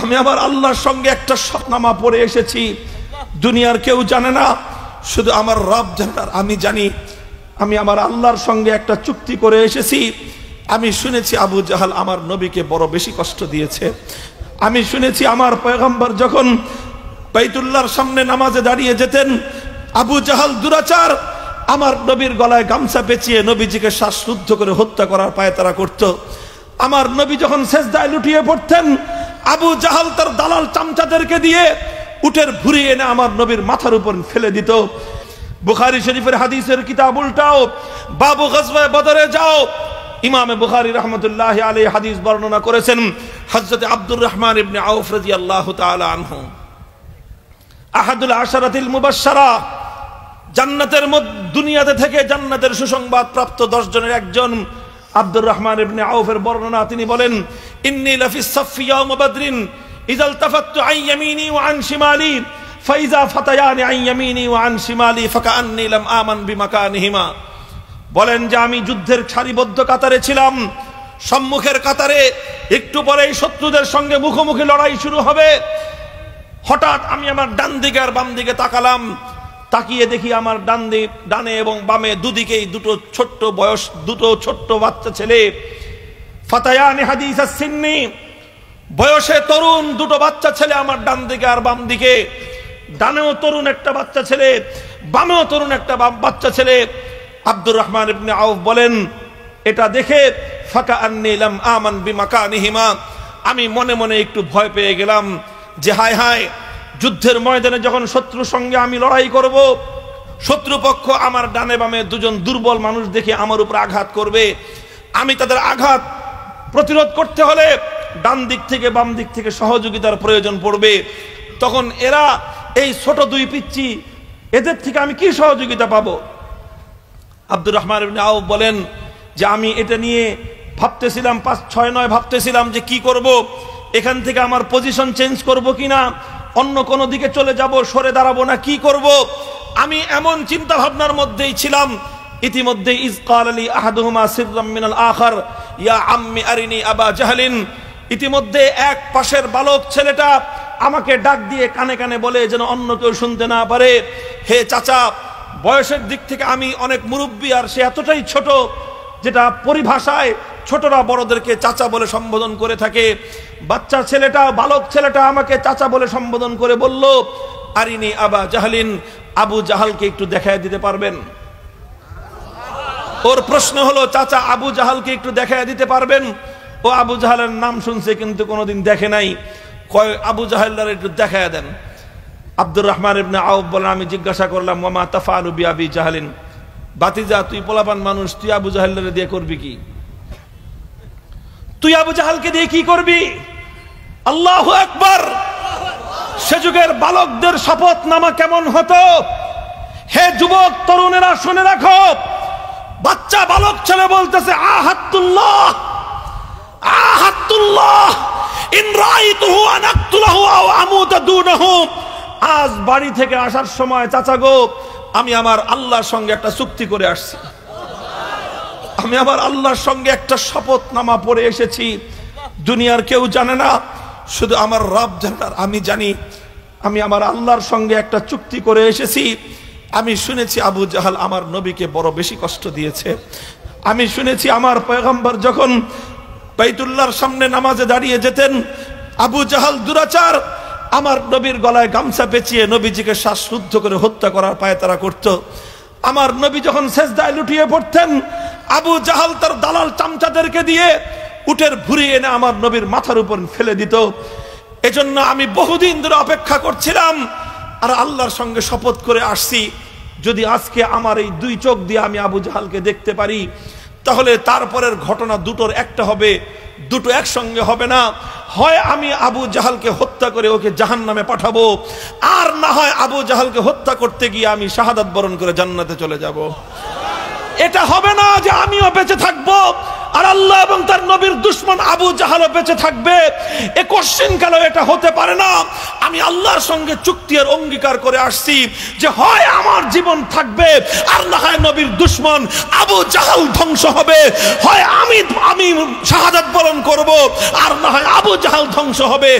আমি আমার আল্লাহর সঙ্গে একটা শপথনামা পড়ে এসেছি, দুনিয়ার কেউ জানে না, শুধু আমার রব জানে। আমি জানি আমি আমার আল্লাহর সঙ্গে একটা চুক্তি করে এসেছি। আমি শুনেছি আবু জাহাল আমার নবীকে বড় বেশি কষ্ট দিয়েছে। আমি শুনেছি আমার পয়গম্বর যখন বাইতুল্লাহর সামনে নামাজে দাঁড়িয়ে যেতেন, আবু জাহাল দুরাচার আমার নবীর গলায় গামছা পেঁচিয়ে নবীজিকে শ্বাসরুদ্ধ করে হত্যা করার পায়তারা করত। আমার নবী যখন সেজদায় লুটিয়ে পড়তেন, আবু জাহাল তার দালাল চামচাদেরকে দিয়ে উটের ভুঁড়ি এনে আমার নবীর মাথার উপর ফেলে দিত। বুখারী শরীফের হাদিসের কিতাব উল্টাও, বাবু গজওয়ায়ে বদরে যাও, ইমামে বুখারী রাহমাতুল্লাহি আলাইহি হাদিস বর্ণনা করেছেন হযরত আব্দুর রহমান ইবনে আউফ রাদিয়াল্লাহু তাআলা আনহু, আহাদুল আশারাতিল মুবাশশারা, জান্নাতের দুনিয়াতে থেকে জান্নাতের সুসংবাদ প্রাপ্ত 10 জনের একজন আব্দুর রহমান ইবনে আউফের বর্ণনা। তিনি বলেন, ইন্নী লাফিস সাফফি ইয়াওম বদরিন ইযা ইলতাফাততু আন ইয়ামিনি ওয়া আন শিমালি ফাইজা ফাতায়ানি আন ইয়ামিনি ওয়া আন শিমালি ফাকাআন্নী লাম আমান বিমাকানিহিমা। বলেন যে আমি যুদ্ধের সারিবদ্ধ কাতারে ছিলাম, সম্মুখের কাতারে, একটু পরেই শত্রুদের সঙ্গে মুখোমুখি লড়াই শুরু হবে। হঠাৎ আমি আমার ডান দিকে আর বাম দিকে তাকালাম, তাকিয়ে দেখি আমার ডানে এবং বামে দুদিকেই দুটো ছোট্ট বাচ্চা ছেলে, ফাতায়ানি হাদিসাস সিন্নি, বয়সে তরুণ দুটো বাচ্চা ছেলে আমার ডান দিকে আর বাম দিকে। ডানেও তরুণ একটা বাচ্চা ছেলে, বামেও তরুণ একটা বাচ্চা ছেলে। আব্দুর রহমান ইবনে আউফ বলেন, এটা দেখে ফাকাআন্নী লাম আমান বিমাকানিহিমা, আমি মনে মনে একটু ভয় পেয়ে গেলাম যে হায় হায়, যুদ্ধের ময়দানে যখন শত্রুর সঙ্গে আমি লড়াই করব, শত্রুপক্ষ আমার ডানে বামে দুজন দুর্বল মানুষ দেখে আমার উপর আঘাত করবে। আমি তাদের আঘাত প্রতিরোধ করতে হলে ডান দিক থেকে বাম দিক থেকে সহযোগিতার প্রয়োজন পড়বে। তখন এরা এই ছোট দুই পিচ্চি, এদের থেকে আমি কি সহযোগিতা পাবো? আব্দুর রহমান ইবনে আউফ বলেন যে আমি এটা নিয়ে ভাবতেছিলাম, 5-6 ভাবতেছিলাম যে কি করব, এখান থেকে আমার পজিশন চেঞ্জ করব কিনা, অন্য কোনো দিকে চলে যাব, সরে দাঁড়াবো না, কি করব। আমি এমন চিন্তা ভাবনার মধ্যেই ছিলাম। ইতিমধ্যে ইজ ক্বালা লি আহাদুহুমা সিররাম মিনাল আখার ইয়া আম্মি আরিনি আবা জাহলিন, ইতিমধ্যে এক পাশের বালক ছেলেটা আমাকে ডাক দিয়ে কানে কানে বলে, যেন অন্য কেউ শুনতে না পারে, হে চাচা, বয়সের দিক থেকে আমি অনেক মুরব্বী আর সে এতটাই ছোট, যেটা পরিভাষায় ছোটরা বড়দেরকে চাচা বলে সম্বোধন করে থাকে। বাচ্চা ছেলেটা, বালক ছেলেটা আমাকে চাচা বলে সম্বোধন করে বলল, আরিনি আবা জাহলিন, আবু জাহালকে একটু দেখায় দিতে পারবেন? ওর প্রশ্ন হলো, চাচা আবু জাহালকে একটু দেখায় দিতে পারবেন? ও আবু জাহালের নাম শুনছে কিন্তু কোনোদিন দেখে নাই, কয় আবু জাহালরা একটু দেখায় দেন। আব্দুর রহমান ইবনে আউফ বলেন, আমি জিজ্ঞাসা করলাম, ওয়ামা তাফআলু বিআবি জাহলিন, বাতিজা তুই পোলাপান মানুষ, তুই আবু জাহালরে দিয়ে করবি কি? তুই আবু জাহালকে দিয়ে কি করবি? আল্লাহু আকবার! সে যুগের বালকদের শপথনামা কেমন হতো? হে যুবক তরুণেরা শুনে রাখো, বাচ্চা বালক ছেলে বলতেছে, আহাতুল্লাহ আহাতুল্লাহ ইন রাআইতুহু আন আকতুলাহু আও আমুতা দুনাহু। আজ বাড়ি থেকে আসার সময় চাচা গো, আমি আমার আল্লাহর সঙ্গে একটা চুক্তি করে আসছি, আমি আমার আল্লাহর সঙ্গে একটা শপথনামা পড়ে এসেছি, দুনিয়ার কেউ জানে না, শুধু আমার রব জানে। আমি জানি আমি আমার আল্লাহর সঙ্গে একটা চুক্তি করে এসেছি। আমি শুনেছি আবু জাহাল আমার নবীকে বড় বেশি কষ্ট দিয়েছে। আমি শুনেছি আমার পয়গম্বর যখন বাইতুল্লাহর সামনে নামাজে দাঁড়িয়ে যেতেন, আবু জাহাল দুরাচার আমার নবীর গলায় গামছা পেঁচিয়ে নবীজিকে শ্বাসরুদ্ধ করে হত্যা করার পায়তারা করত। আমার নবী যখন সেজদায় লুটিয়ে পড়তেন, আবু জাহাল তার দালাল চামচাদেরকে দিয়ে উটের ভুঁড়ি এনে আমার নবীর মাথার উপর ফেলে দিত। এজন্য আমি বহুদিন ধরে অপেক্ষা করছিলাম আর আল্লাহর সঙ্গে শপথ করে আসছি, যদি আজকে আমার এই দুই চোখ দিয়ে আমি আবু জাহালকে দেখতে পারি, তাহলে তারপরের ঘটনা দুটোর একটা হবে, দুটো একসঙ্গে হবে না। হয় আমি আবু জাহালকে হত্যা করে ওকে জাহান্নামে পাঠাবো, আর না হয় আবু জাহালকে হত্যা করতে গিয়ে আমি শাহাদাত বরণ করে জান্নাতে চলে যাব। এটা হবে না যে আমিও বেঁচে থাকবো আর আল্লাহ এবং তার নবীর দুশমন আবু জাহালও বেঁচে থাকবে। এ কোশ্চেন কালো এটা হতে পারে না। আমি আল্লাহর সঙ্গে চুক্তি আর অঙ্গীকার করে আসছি যে হয় আমার জীবন থাকবে আর না হয় নবীর দুশমন আবু জাহাল ধ্বংস হবে, হয় আমি শাহাদাত বরণ করব আর না হয় আবু জাহাল ধ্বংস হবে।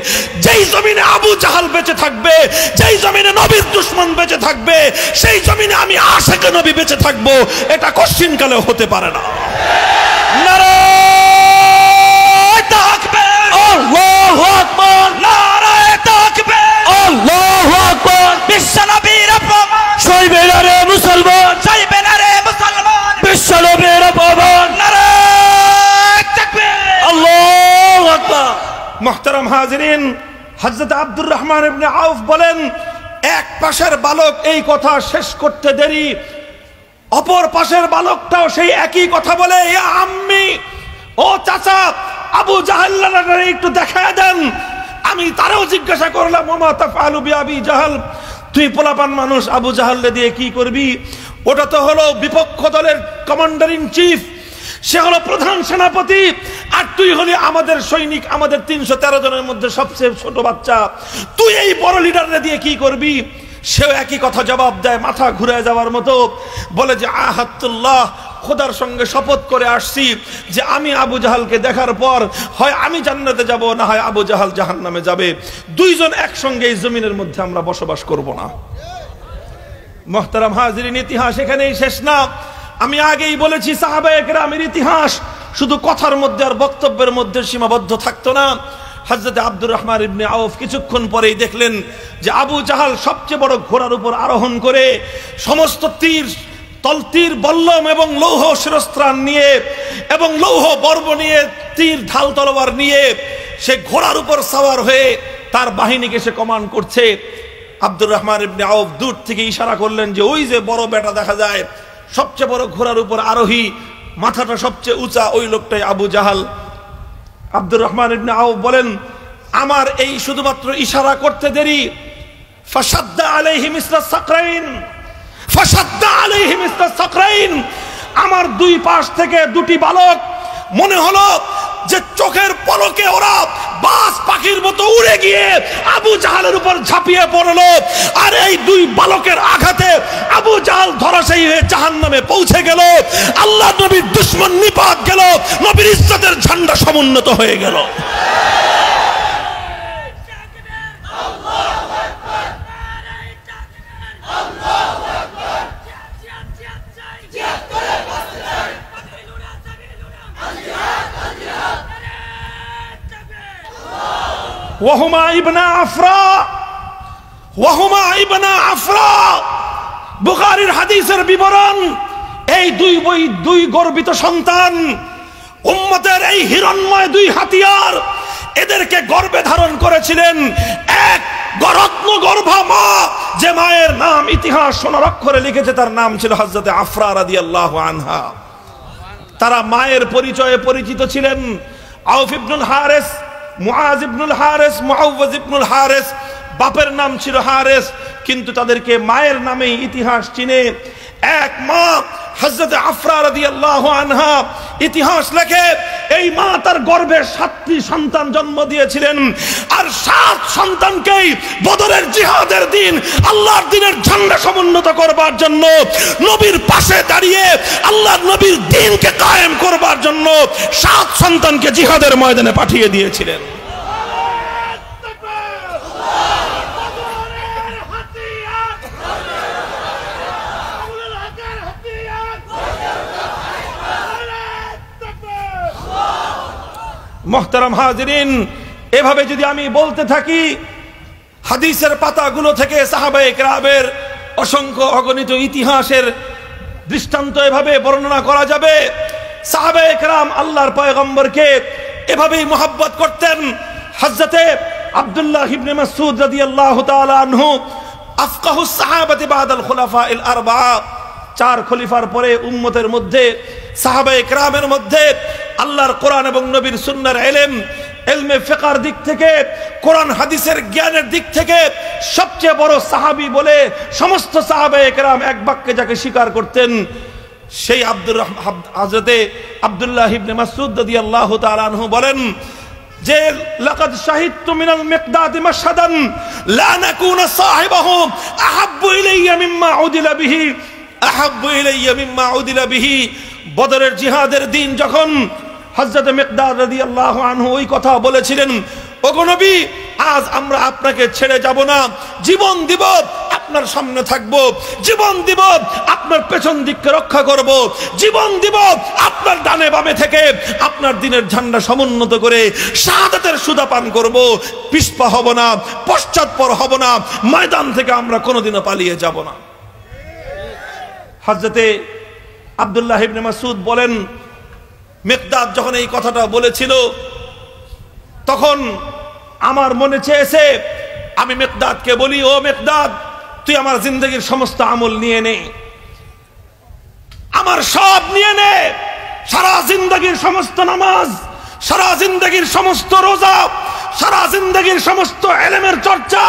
যেই জমিনে আবু জাহাল বেঁচে থাকবে, যেই জমিনে নবীর দুশমন বেঁচে থাকবে, সেই জমিনে আমি আশিক নবী বেঁচে থাকবো, এটা কঠিন কালে হতে পারে না। নারায়ে তাকবীর, আল্লাহু আকবার, নারায়ে তাকবীর, আল্লাহু আকবার। বিশ্বনবীর অপমান সইবে না রে মুসলমান, সইবে না রে মুসলমান। বিশ্বনবীর অপমান, নারায়ে তাকবীর, আল্লাহু আকবার। মুহতারাম হাজিরিন, হযরত আব্দুর রহমান ইবনে আউফ বলেন, এক পাশের বালক এই কথা শেষ করতে দেরি, অপর পাশের বালকটাও সেই একই কথা বলে, ইয়া আম্মি, ও চাচা, আবু জাহালকে একটু দেখায় দেন। আমি তারও জিজ্ঞাসা করলাম, ওমা তাফআলু বিআবি জাহাল, তুই পোলাপান মানুষ, আবু জাহালকে দিয়ে কি করবি? ওটা তো হলো বিপক্ষ দলের কমান্ডার ইন চিফ, সে হলো প্রধান সেনাপতি, আর তুই হলি আমাদের সৈনিক, আমাদের 313 জনের মধ্যে সবচেয়ে ছোট বাচ্চা, তুই এই বড় লিডারকে দিয়ে কি করবি? সেও একই কথা জবাব দেয়, মাথা ঘুরে যাওয়ার মতো, বলে যে আহাতুল্লাহ, খোদার সঙ্গে শপথ করে আসছি যে আমি আবু জাহালকে দেখার পর হয় আমি জান্নাতে যাব, না হয় আবু জাহাল জাহান্নামে যাবে, দুইজন একসঙ্গে এই জমিনের মধ্যে আমরা বসবাস করব না। মুহতারাম হাজিরিন, ইতিহাস এখানেই শেষ না। আমি আগেই বলেছি সাহাবায়ে কেরামের ইতিহাস শুধু কথার মধ্যে আর বক্তব্যের মধ্যে সীমাবদ্ধ থাকতো না। হযরত আব্দুর রহমান ইবনে আউফ কিছুক্ষণ পরেই দেখলেন যে আবু জাহাল সবচেয়ে বড় ঘোড়ার উপর আরোহণ করে সমস্ত তীর, তলতীর, বল্লম এবং লৌহ শিরস্ত্রাণ নিয়ে এবং লৌহ বর্ব নিয়ে, তীর, ঢাল, তলোয়ার নিয়ে সে ঘোড়ার উপর সওয়ার হয়ে তার বাহিনীকে সে কমান্ড করছে। আব্দুর রহমান ইবনে আউফ দূর থেকে ইশারা করলেন যে ওই যে বড় বেটা দেখা যায়, সবচেয়ে বড় ঘোড়ার উপর আরোহী, মাথাটা সবচেয়ে উঁচা, ওই লোকটাই আবু জাহাল। আব্দুর রহমান ইবনে আউফ বলেন, আমার এই শুধুমাত্র ইশারা করতে দেরি, ফাসাদ্দা আলাইহি মিসলা সাকরাইন, ফাসাদ্দা আলাইহি মিসলা সাকরাইন, আমার দুই পাশ থেকে দুটি বালক মনে হলো যে চোখের পলকে ওরা বাজ পাখির মতো উড়ে গিয়ে আবু জাহালের উপর ঝাঁপিয়ে পড়লো, আর এই দুই বালকের আঘাতে আবু জাহাল ধরাশায়ী হয়ে জাহান্নামে পৌঁছে গেল। আল্লাহ নবীর দুশমন নিপাত গেল, নবীর ইজ্জতের ঝান্ডা সমুন্নত হয়ে গেল। ওয়াহুমা ইবনা আফরা, ওয়াহুমা ইবনা আফরা, বুখারীর হাদিসের বিবরণ। এই দুই গর্বিত সন্তান, উম্মতের এই হিরণ্ময় দুই হাতিয়ার, এদেরকে গর্ভে ধারণ করেছিলেন এক রত্ন গর্ভা মা, যে মায়ের নাম ইতিহাস সোনার অক্ষরে লিখেছে, তার নাম ছিল হযরতে আফরা রাদিয়াল্লাহু আনহা। তারা মায়ের পরিচয়ে পরিচিত ছিলেন। আউফ ইবনুল হারিস, মুআজ ইবনুল হারিস, মুআওয়াজ ইবনুল হারিস, বাপের নাম ছিল হারিস, কিন্তু তাদেরকে মায়ের নামেই ইতিহাস চিনে। এক মা হযরত আফরা রাদিয়াল্লাহু আনহা, ইতিহাস লেখে এই মা তার গর্ভে 7টি সন্তান জন্ম দিয়েছিলেন, আর 7 সন্তানকেই বদরের জিহাদের দিন আল্লাহর দ্বীনের ঝান্ডা সমুন্নত করবার জন্য, নবীর পাশে দাঁড়িয়ে আল্লাহর নবীর দ্বীনকে কায়েম করবার জন্য 7 সন্তানকে জিহাদের ময়দানে পাঠিয়ে দিয়েছিলেন। মুহতারাম হাজিরিন, এভাবে যদি আমি বলতে থাকি, হাদিসের পাতাগুলো থেকে সাহাবায়ে কেরামের অসংখ্য অগণিত ইতিহাসের দৃষ্টান্ত এভাবে বর্ণনা করা যাবে। সাহাবায়ে কেরাম আল্লাহর পয়গম্বরকে এভাবেই মুহাব্বত করতেন। হযরতে আব্দুল্লাহ ইবনে মাসউদ রাদিয়াল্লাহু তাআলা আনহু আফকাহুস সাহাবাতি বাদাল খুলাফাইল আরবা'a, 4 খলিফার পরে উম্মতের মধ্যে, সাহাবায়ে কেরামের মধ্যে আল্লাহর কোরআন এবং নবীর সুন্নাহর ইলমে ফিকহের দিক থেকে, কোরআন হাদিসের জ্ঞানের দিক থেকে সবচেয়ে বড় সাহাবী বলে সমস্ত সাহাবায়ে কেরাম এক বাক্যে যাকে স্বীকার করতেন, সেই হযরতে আব্দুল্লাহ ইবনে মাসউদ রাদিয়াল্লাহু তাআলা আনহু বলেন, যে লাকাদ শাহিদতু মিনাল মিকদাদ মাশহাদান লা নাকুনা সাহিবাহু আহাব্বু ইলাইয়া মিম্মা উদিলা বিহি আহাব্বু ইলাইয়া মিম্মা উদিলা বিহি। বদরের জিহাদের দিন যখন হযরত মিকদাদ রাদিয়াল্লাহু আনহু ওই কথা বলেছিলেন, ওগো নবী, আজ আমরা আপনাকে ছেড়ে যাব না, জীবন দিব আপনার সামনে থাকব, জীবন দিব আপনার পেছন দিককে রক্ষা করব, জীবন দিব আপনার ডানে বামে থেকে আপনার দিনের ঝান্ডা সমুন্নত করে শাহাদাতের সুধা পান করব, পিছপা হব না, পশ্চাৎপর হব না, ময়দান থেকে আমরা কোনোদিনও পালিয়ে যাব না। হযরতে আব্দুল্লাহ ইবনে মাসউদ বলেন, মিকদাদ যখন এই কথাটা বলেছিল তখন আমার মনে চেয়েছে আমি মিকদাদকে বলি, ও মিকদাদ, তুই আমার জিন্দগির সমস্ত আমল নিয়ে নে, আমার সব নিয়ে নে, সারা জিন্দগির সমস্ত নামাজ, সারা জিন্দগির সমস্ত রোজা, সারা জিন্দগির সমস্ত ইলমের চর্চা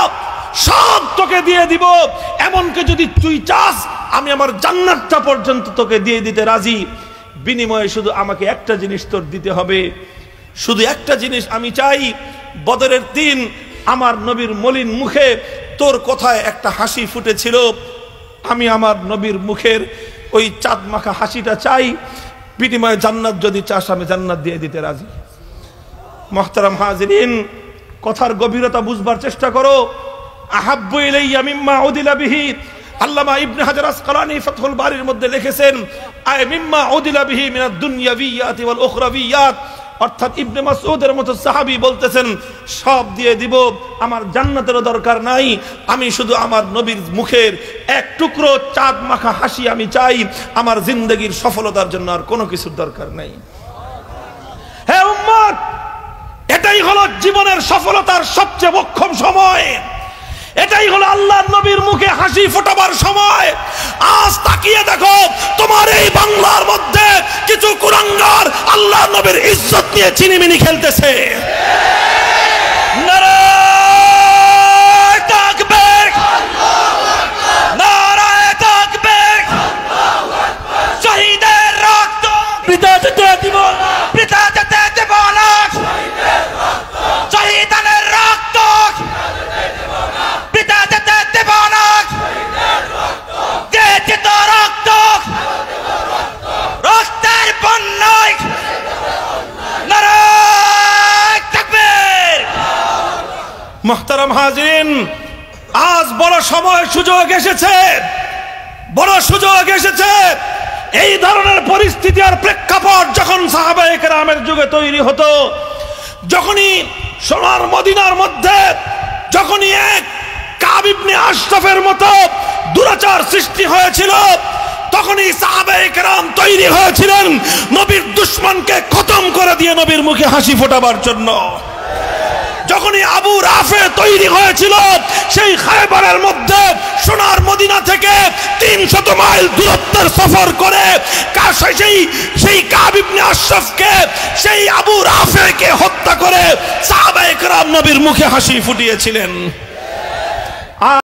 সব তোকে দিয়ে দিব, এমনকি যদি তুই চাস আমি আমার জান্নাতটা পর্যন্ত তোকে দিয়ে দিতে রাজি, বিনিময়ে শুধু আমাকে একটা জিনিস তোর দিতে হবে, শুধু একটা জিনিস আমি চাই, বদরের দিন আমার নবীর মলিন মুখে তোর কথায় একটা হাসি ফুটেছিল, আমি আমার নবীর মুখের ওই চাঁদ মাখা হাসিটা চাই, বিনিময়ে জান্নাত যদি চাস আমি জান্নাত দিয়ে দিতে রাজি। মুহতারাম হাজিরিন, কথার গভীরতা বুঝবার চেষ্টা করো। আহাব্বু ইলাইয়া মিম্মা উদিলা বিহি, আল্লামা ইবনে হাজার আসকালানী ফাতহুল বারীর মধ্যে লিখেছেন, আয় মিম্মা উদিলা বিহি মিনাদ দুনিয়াবিয়াতি ওয়াল উখরাবিয়াত, অর্থাৎ ইবনে মাসউদের মতো সাহাবী বলতেছেন, সব দিয়ে দিব, আমার জান্নাতেরও দরকার নাই, আমি শুধু আমার নবীর মুখের এক টুকরো চাঁদ মাখা হাসি আমি চাই, আমার জিন্দগির সফলতার জন্য আর কোনো কিছুর দরকার নাই। হে উম্মত, এটাই হলো জীবনের সফলতার সবচেয়ে মোক্ষম সময়, এটাই হলো আল্লাহর নবীর মুখে হাসি ফোটাবার সময়। আজ তাকিয়ে দেখো, তোমার এই বাংলার মধ্যে কিছু কুলাঙ্গার আল্লাহর নবীর ইজ্জত নিয়ে চিনিমিনি খেলতেছে। নারায়ে তাকবীর, নারায়ে তাকবীর, শহীদের রক্ত বৃথা যেতে দিব না, বৃথা যেতে দেব না, শহীদের রক্ত বৃথা যেতে দেব না, দিয়েছি তো রক্ত, রক্তের বন্যায় নারায়ে তাকবীর। মুহতারাম হাজিরিন, আজ বড় সময় সুযোগ এসেছে, বড় সুযোগ এসেছে। এই ধরনের পরিস্থিতি আর প্রেক্ষাপট যখন সাহাবায়ে কেরামের যুগে তৈরি হতো, যখনই সোনার মদিনার মধ্যে যখনই এক কাব ইবনে আশরাফের মতো দুরাচার সৃষ্টি হয়েছিল, তখনই সাহাবায়ে কেরাম তৈরি হয়েছিলেন নবীর দুশমনকে খতম করে দিয়ে নবীর মুখে হাসি ফোটাবার জন্য। যখনই আবু রাফে তৈরি হয়েছিল সেই খায়বারের মধ্যে সোনার মদিনা থেকে 300 মাইল দূরত্বের সফর করে সেই কাব ইবনে আশরাফকে, সেই আবু রাফেকে হত্যা করে সাহাবায়ে কেরাম নবীর মুখে হাসি ফুটিয়েছিলেন।